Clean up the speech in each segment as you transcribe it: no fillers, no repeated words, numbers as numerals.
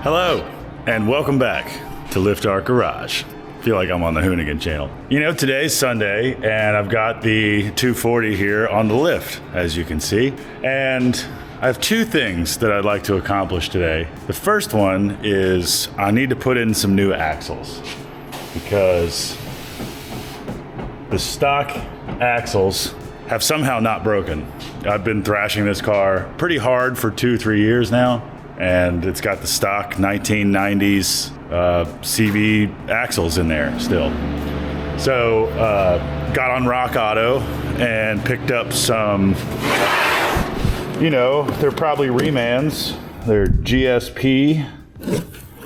Hello, and welcome back to Lift Our Garage. I feel like I'm on the Hoonigan channel. You know, today's Sunday, and I've got the 240 here on the lift, as you can see. And I have two things that I'd like to accomplish today. The first one is I need to put in some new axles because the stock axles have somehow not broken. I've been thrashing this car pretty hard for 2-3 years now, and it's got the stock 1990s CV axles in there still. So got on Rock Auto and picked up some, you know, they're probably remans. They're GSP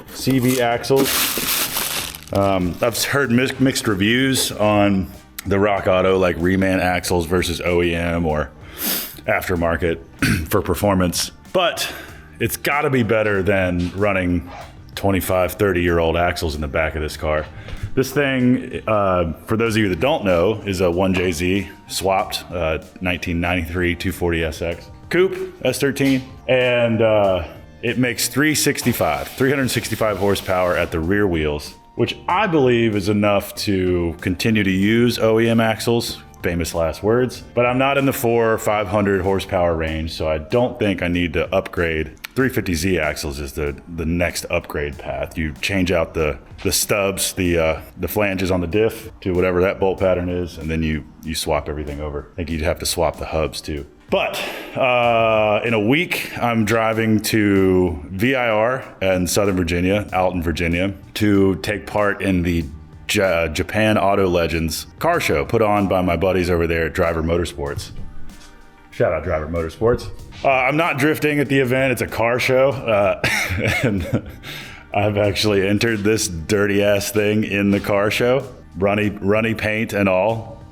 CV axles. I've heard mixed reviews on the Rock Auto, like reman axles versus OEM or aftermarket for performance, but it's got to be better than running 25, 30-year-old axles in the back of this car. This thing, for those of you that don't know, is a 1JZ swapped 1993 240SX coupe S13, and it makes 365 horsepower at the rear wheels, which I believe is enough to continue to use OEM axles. Famous last words, but I'm not in the 400 or 500 horsepower range, so I don't think I need to upgrade. 350Z axles is the next upgrade path. You change out the stubs, the flanges on the diff to whatever that bolt pattern is, and then you swap everything over. I think you'd have to swap the hubs too. But in a week, I'm driving to VIR in Southern Virginia, Alton, Virginia, to take part in the Japan Auto Legends car show put on by my buddies over there at Driver Motorsports. Shout out Driver Motorsports. I'm not drifting at the event. It's a car show. And I've actually entered this dirty ass thing in the car show. Runny paint and all.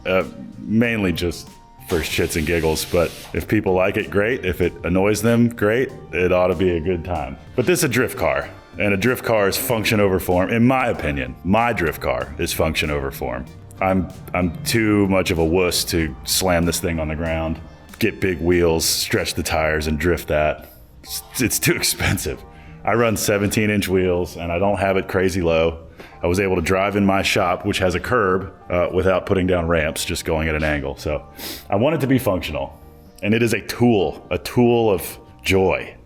Mainly just for shits and giggles. But if people like it, great. If it annoys them, great. It ought to be a good time. But this is a drift car. And a drift car is function over form. In my opinion, my drift car is function over form. I'm too much of a wuss to slam this thing on the ground, get big wheels, stretch the tires, and drift that. It's too expensive. I run 17-inch wheels, and I don't have it crazy low. I was able to drive in my shop, which has a curb, without putting down ramps, just going at an angle. So I want it to be functional. And it is a tool of joy.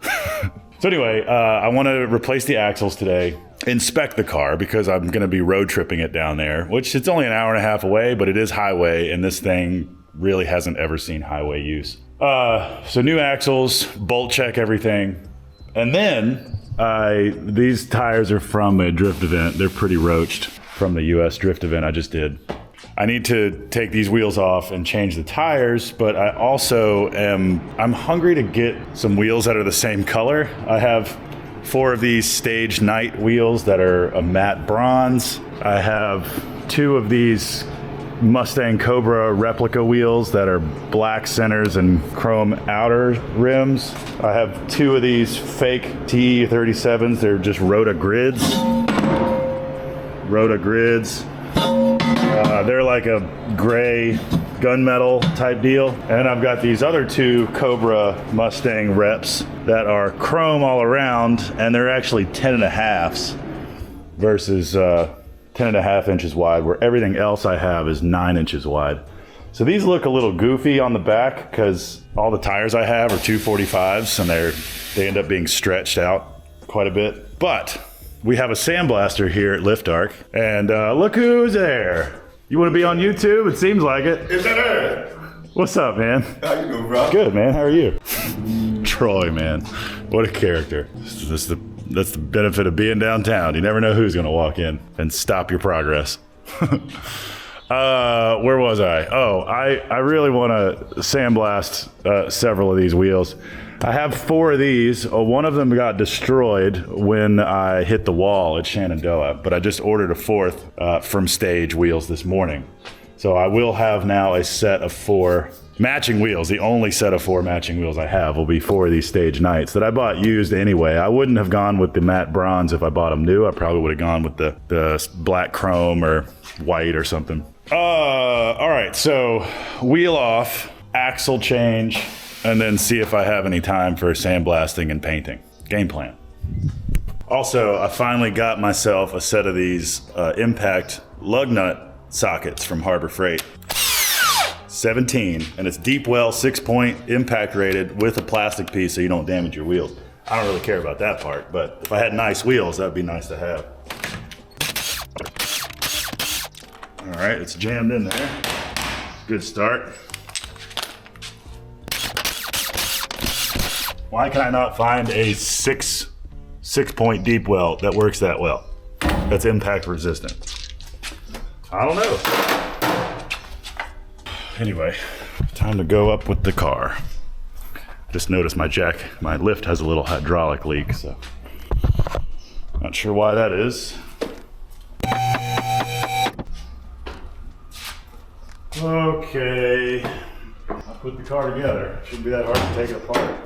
So anyway, I want to replace the axles today, inspect the car because I'm going to be road tripping it down there, which it's only an hour and a half away, but it is highway, and this thing really hasn't ever seen highway use. So new axles, bolt check everything. And then these tires are from a drift event. They're pretty roached from the US drift event I just did. I need to take these wheels off and change the tires, but I also I'm hungry to get some wheels that are the same color. I have 4 of these Stage Night wheels that are a matte bronze. I have 2 of these Mustang Cobra replica wheels that are black centers and chrome outer rims. I have 2 of these fake T37s. They're just Rota grids. They're like a gray gunmetal type deal. And I've got these other 2 Cobra Mustang reps that are chrome all around, and they're actually 10.5s versus 10.5 inches wide, where everything else I have is 9 inches wide. So these look a little goofy on the back because all the tires I have are 245s, and they end up being stretched out quite a bit. But we have a sandblaster here at Lift Arc, and look who's there. You want to be on YouTube? It seems like it. Is that her? What's up, man? How you doing, bro? Good, man. How are you? Troy, man. What a character. That's the benefit of being downtown. You never know who's going to walk in and stop your progress. Where was I? Oh, I really want to sandblast several of these wheels. I have 4 of these. One of them got destroyed when I hit the wall at Shenandoah, but I just ordered a 4th from Stage Wheels this morning. So I will have now a set of 4 matching wheels. The only set of 4 matching wheels I have will be 4 of these Stage Nights that I bought used anyway. I wouldn't have gone with the matte bronze if I bought them new. I probably would have gone with the black chrome or white or something. All right, so wheel off, axle change, and then see if I have any time for sandblasting and painting. Game plan. Also, I finally got myself a set of these impact lug nut sockets from Harbor Freight. 17, and it's deep well, 6-point impact rated with a plastic piece so you don't damage your wheels. I don't really care about that part, but if I had nice wheels, that'd be nice to have. All right, it's jammed in there. Good start. Why can I not find a six-point deep well that works that well? That's impact resistant. I don't know. Anyway, time to go up with the car. Just noticed my lift has a little hydraulic leak, so not sure why that is. Okay, I'll put the car together. Shouldn't be that hard to take it apart.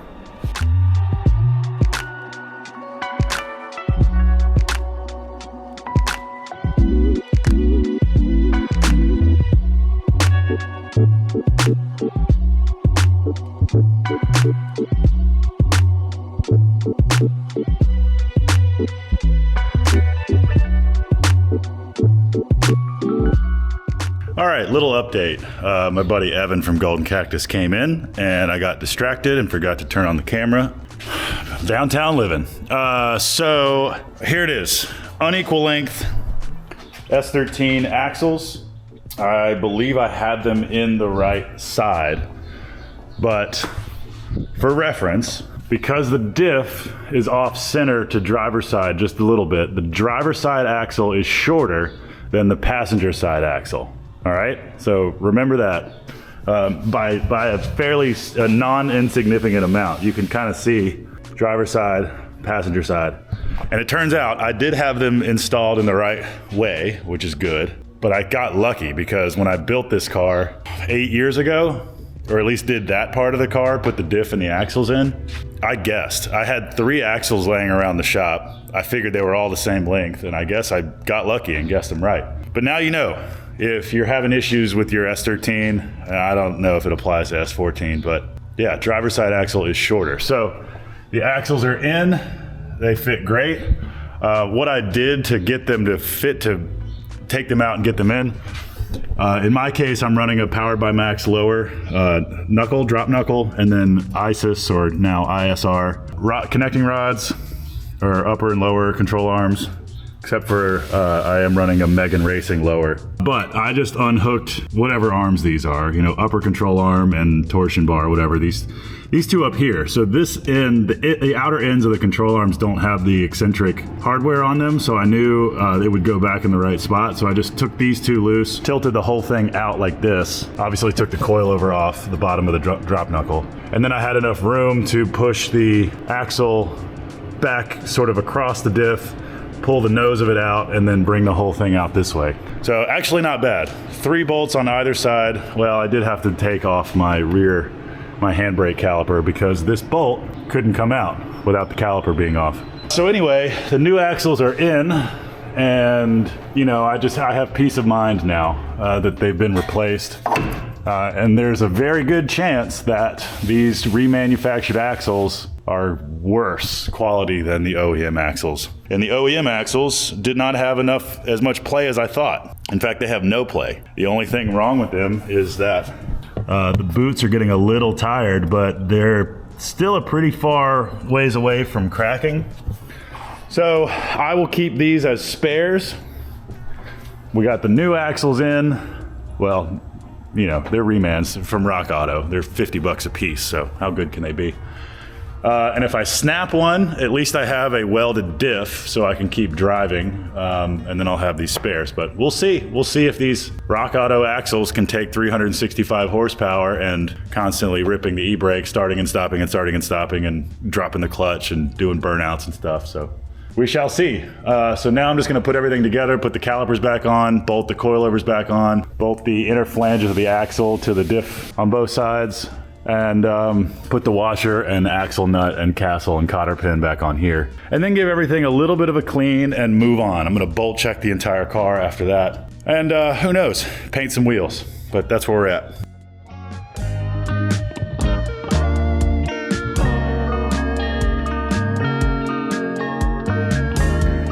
All right, little update. My buddy Evan from Golden Cactus came in and I got distracted and forgot to turn on the camera. Downtown living. So here it is. Unequal length S13 axles. I believe I had them in the right side, but for reference, because the diff is off center to driver's side just a little bit, the driver's side axle is shorter than the passenger side axle. All right, so remember that by a fairly non-insignificant amount. You can kind of see driver's side, passenger side. And it turns out I did have them installed in the right way, which is good. But I got lucky because when I built this car 8 years ago, or at least did that part of the car, put the diff and the axles in, I guessed. I had 3 axles laying around the shop. I figured they were all the same length, and I guess I got lucky and guessed them right. But now you know. If you're having issues with your S13, I don't know if it applies to S14, but yeah, driver's side axle is shorter. So the axles are in, they fit great. What I did to get them to fit, to take them out and get them in my case, I'm running a Powered by Max lower knuckle, drop knuckle, and then ISIS, or now ISR, connecting rods, or upper and lower control arms. Except for I am running a Megan Racing lower. But I just unhooked whatever arms these are, you know, upper control arm and torsion bar, whatever, these two up here. So this end, the outer ends of the control arms don't have the eccentric hardware on them, so I knew it would go back in the right spot. So I just took these two loose, tilted the whole thing out like this. Obviously took the coilover off the bottom of the drop knuckle. And then I had enough room to push the axle back sort of across the diff, pull the nose of it out, and then bring the whole thing out this way. So actually not bad. 3 bolts on either side. Well, I did have to take off my handbrake caliper because this bolt couldn't come out without the caliper being off. So anyway, the new axles are in, and you know, I have peace of mind now that they've been replaced. And there's a very good chance that these remanufactured axles are worse quality than the OEM axles. And the OEM axles did not have as much play as I thought. In fact, they have no play. The only thing wrong with them is that the boots are getting a little tired, but they're still a pretty far ways away from cracking. So I will keep these as spares. We got the new axles in. Well, you know, they're remans from Rock Auto. They're $50 a piece, so how good can they be? And if I snap one, at least I have a welded diff so I can keep driving, and then I'll have these spares. But we'll see. We'll see if these Rock Auto axles can take 365 horsepower and constantly ripping the e-brake, starting and stopping and starting and stopping and dropping the clutch and doing burnouts and stuff. So we shall see. So now I'm just going to put everything together, put the calipers back on, bolt the coilovers back on, bolt the inner flanges of the axle to the diff on both sides, and put the washer and axle nut and castle and cotter pin back on here. And then give everything a little bit of a clean and move on. I'm gonna bolt check the entire car after that. And who knows, paint some wheels, but that's where we're at.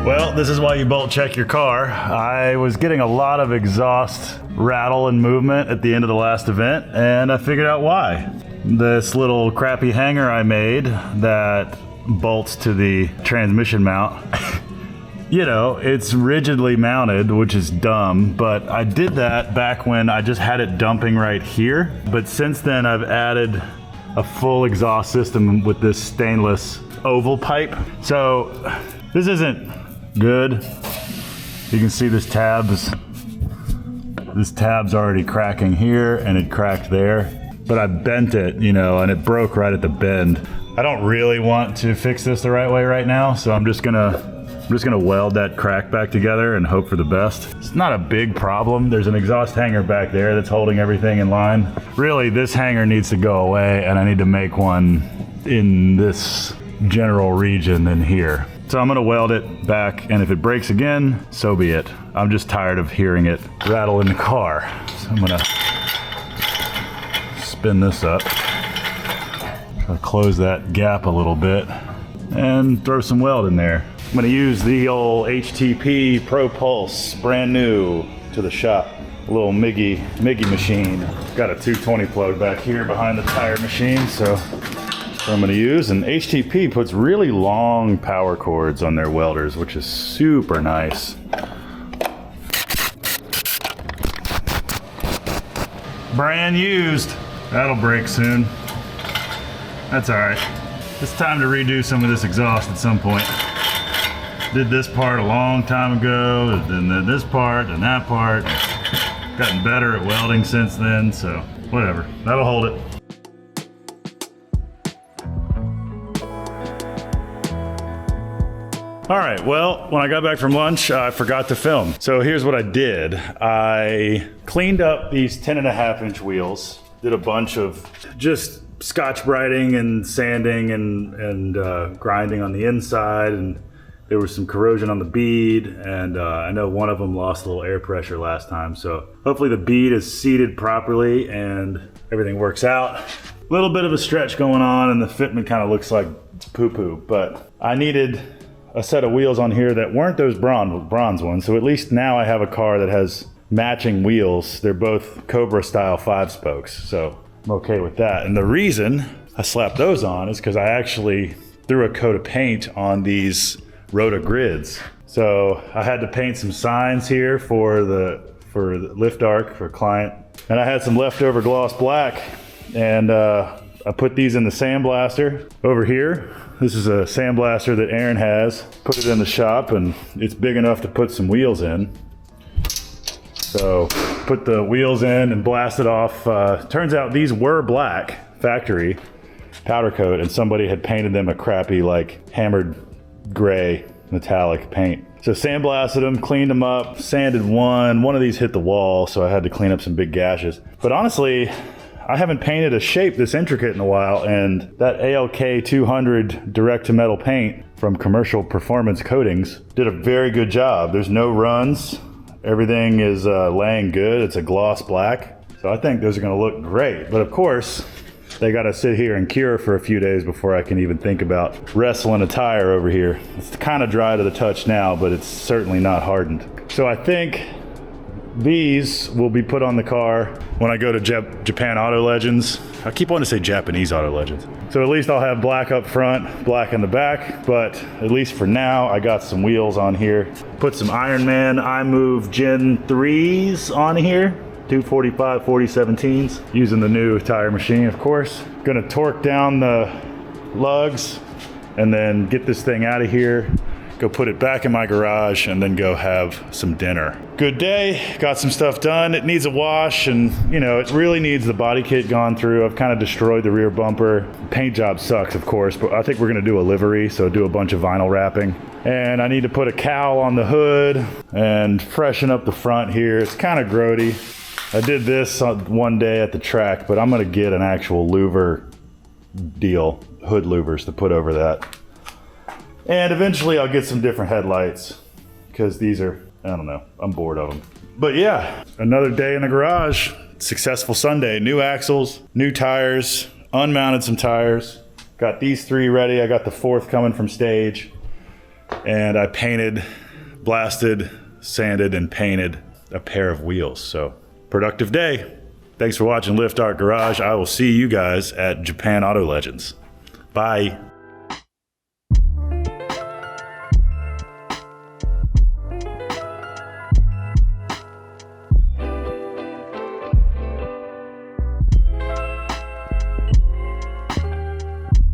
Well, this is why you bolt check your car. I was getting a lot of exhaust rattle and movement at the end of the last event, and I figured out why. This little crappy hanger I made that bolts to the transmission mount, you know, it's rigidly mounted, which is dumb, but I did that back when I just had it dumping right here. But since then, I've added a full exhaust system with this stainless oval pipe. So this isn't good. You can see this tab's already cracking here, and it cracked there. But I bent it, you know, and it broke right at the bend. I don't really want to fix this the right way right now, so I'm just gonna weld that crack back together and hope for the best. It's not a big problem. There's an exhaust hanger back there that's holding everything in line. Really, this hanger needs to go away, and I need to make one in this general region in here. So I'm gonna weld it back, and if it breaks again, so be it. I'm just tired of hearing it rattle in the car. So I'm gonna spin this up, try to close that gap a little bit, and throw some weld in there. I'm gonna use the old HTP Pro Pulse, brand new to the shop. A little Miggy machine. Got a 220 plug back here behind the tire machine, so I'm gonna use. And HTP puts really long power cords on their welders, which is super nice. Brand used. That'll break soon. That's all right. It's time to redo some of this exhaust at some point. Did this part a long time ago, then this part, and that part. Gotten better at welding since then, so whatever. That'll hold it. All right, well, when I got back from lunch, I forgot to film. So here's what I did. I cleaned up these 10.5-inch wheels, did a bunch of just Scotch-brighting and sanding and grinding on the inside, and there was some corrosion on the bead, and I know one of them lost a little air pressure last time, so hopefully the bead is seated properly and everything works out. A little bit of a stretch going on, and the fitment kind of looks like it's poo-poo, but I needed a set of wheels on here that weren't those bronze ones, so at least now I have a car that has matching wheels. They're both Cobra style 5-spokes, so I'm okay with that. And the reason I slapped those on is because I actually threw a coat of paint on these Rota grids. So I had to paint some signs here for the lift arc for client, and I had some leftover gloss black, and I put these in the sandblaster over here. This is a sandblaster that Aaron has. Put it in the shop, and it's big enough to put some wheels in. So put the wheels in and blast it off. Turns out these were black, factory powder coat, and somebody had painted them a crappy like hammered gray metallic paint. So sandblasted them, cleaned them up, sanded one of these hit the wall, so I had to clean up some big gashes. But honestly, I haven't painted a shape this intricate in a while, and that ALK 200 direct to metal paint from Commercial Performance Coatings did a very good job. There's no runs, everything is laying good. It's a gloss black, so I think those are gonna look great. But of course, they gotta sit here and cure for a few days before I can even think about wrestling a tire over here. It's kind of dry to the touch now, but it's certainly not hardened. So I think these will be put on the car when I go to Japan Auto Legends. I keep wanting to say Japanese Auto Legends. So at least I'll have black up front, black in the back, but at least for now, I got some wheels on here. Put some Ironman iMove Gen 3s on here. 245 4017s, using the new tire machine, of course. Gonna torque down the lugs and then get this thing out of here, go put it back in my garage, and then go have some dinner. Good day, got some stuff done. It needs a wash, and you know, it really needs the body kit gone through. I've kind of destroyed the rear bumper. Paint job sucks, of course, but I think we're gonna do a livery, so do a bunch of vinyl wrapping. And I need to put a cowl on the hood and freshen up the front here. It's kind of grody. I did this one day at the track, but I'm gonna get an actual louver deal, hood louvers to put over that. And eventually I'll get some different headlights, because these are, I don't know, I'm bored of them. But yeah, another day in the garage. Successful Sunday. New axles, new tires, unmounted some tires. Got these 3 ready. I got the 4th coming from stage. and I painted, blasted, sanded, and painted a pair of wheels. So productive day. Thanks for watching Lift Art Garage. I will see you guys at Japan Auto Legends. Bye.